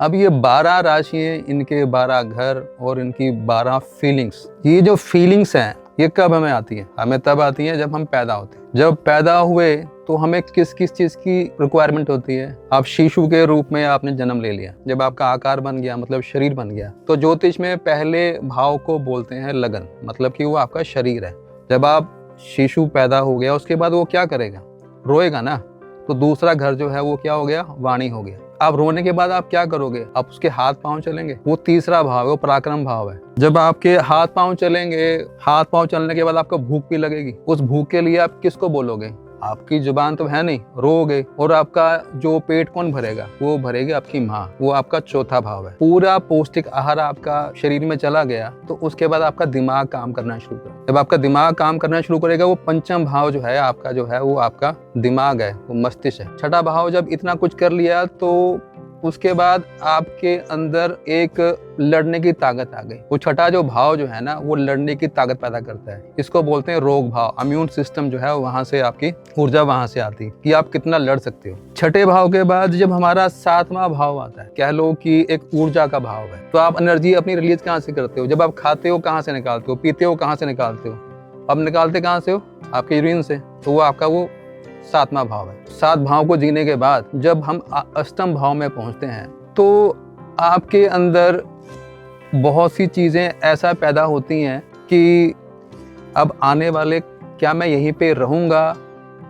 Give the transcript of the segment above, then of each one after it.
अब ये 12 राशियाँ, इनके 12 घर और इनकी 12 फीलिंग्स, ये जो फीलिंग्स हैं ये कब हमें आती है? हमें तब आती है जब हम पैदा होते हैं। जब पैदा हुए तो हमें किस किस चीज़ की रिक्वायरमेंट होती है? आप शिशु के रूप में आपने जन्म ले लिया, जब आपका आकार बन गया मतलब शरीर बन गया, तो ज्योतिष में पहले भाव को बोलते हैं लगन, मतलब कि वो आपका शरीर है। जब आप शिशु पैदा हो गया उसके बाद वो क्या करेगा? रोएगा ना, तो दूसरा घर जो है वो क्या हो गया? वाणी हो गया। अब रोने के बाद आप क्या करोगे? आप उसके हाथ पांव चलेंगे, वो तीसरा भाव है, वो पराक्रम भाव है। जब आपके हाथ पांव चलेंगे, हाथ पांव चलने के बाद आपको भूख भी लगेगी, उस भूख के लिए आप किसको बोलोगे? आपकी जुबान तो है नहीं, रोओगे। और आपका जो पेट कौन भरेगा? वो भरेगी आपकी माँ, वो आपका चौथा भाव है। पूरा पौष्टिक आहार आपका शरीर में चला गया तो उसके बाद आपका दिमाग काम करना शुरू करेगा। जब आपका दिमाग काम करना शुरू करेगा, वो पंचम भाव जो है आपका, जो है वो आपका दिमाग है, वो मस्तिष्क है। छठा भाव जब इतना कुछ कर लिया तो उसके बाद आपके अंदर एक लड़ने की ताकत आ गई। वो छठा जो भाव जो है ना, वो लड़ने की ताकत पैदा करता है। इसको बोलते हैं रोग भाव। इम्यून सिस्टम जो है वहां से आपकी ऊर्जा वहां से आती है कि आप कितना लड़ सकते हो। छठे भाव के बाद जब हमारा सातवां भाव आता है, कह लो कि एक ऊर्जा का भाव है, तो आप एनर्जी अपनी रिलीज कहाँ से करते हो? जब आप खाते हो कहाँ से निकालते हो? पीते हो कहाँ से निकालते हो? अब निकालते कहाँ से हो? आपके यूरिन से। तो वो आपका वो सातवां भाव है। 7 भाव को जीने के बाद जब हम अष्टम भाव में पहुंचते हैं तो आपके अंदर बहुत सी चीजें ऐसा पैदा होती हैं कि अब आने वाले, क्या मैं यहीं पे रहूंगा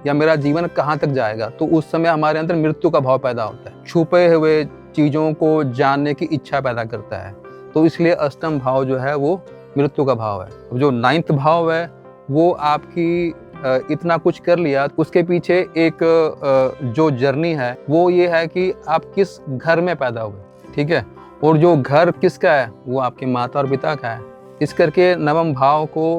या मेरा जीवन कहाँ तक जाएगा? तो उस समय हमारे अंदर मृत्यु का भाव पैदा होता है। छुपे हुए चीजों को जानने की इच्छा पैदा करता है। तो इसलिए अष्टम भाव जो है वो मृत्यु का भाव है। जो 9th भाव है वो आपकी इतना कुछ कर लिया, उसके पीछे एक जो जर्नी है वो ये है कि आप किस घर में पैदा हुए, ठीक है? और जो घर किसका है? वो आपके माता और पिता का है। इस करके 9वें भाव को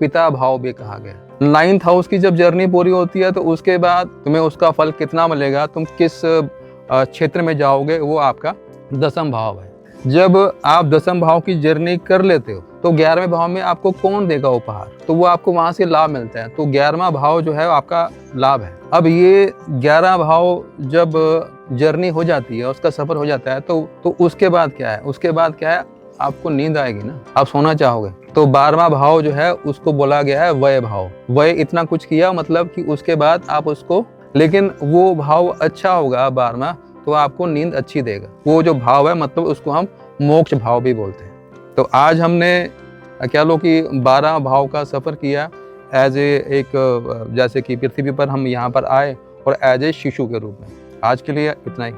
पिता भाव भी कहा गया। 9th हाउस की जब जर्नी पूरी होती है तो उसके बाद तुम्हें उसका फल कितना मिलेगा, तुम किस क्षेत्र में जाओगे, वो आपका 10वां भाव है। जब आप 10वें भाव की जर्नी कर लेते हो तो 11वें भाव में आपको कौन देगा उपहार? तो वो आपको वहां से लाभ मिलता है। तो 11वां भाव जो है आपका लाभ है। अब ये 11 भाव जब जर्नी हो जाती है, उसका सफर हो जाता है, तो उसके बाद क्या है? उसके बाद क्या है? आपको नींद आएगी ना, आप सोना चाहोगे। तो 12वां भाव जो है उसको बोला गया है वय भाव। वय इतना कुछ किया, मतलब कि उसके बाद आप उसको, लेकिन वो भाव अच्छा होगा 12वां, तो आपको नींद अच्छी देगा। वो जो भाव है मतलब उसको हम मोक्ष भाव भी बोलते हैं। तो आज हमने कह लो कि 12 भाव का सफ़र किया एज एक, जैसे कि पृथ्वी पर हम यहाँ पर आए और एज ए शिशु के रूप में। आज के लिए इतना ही।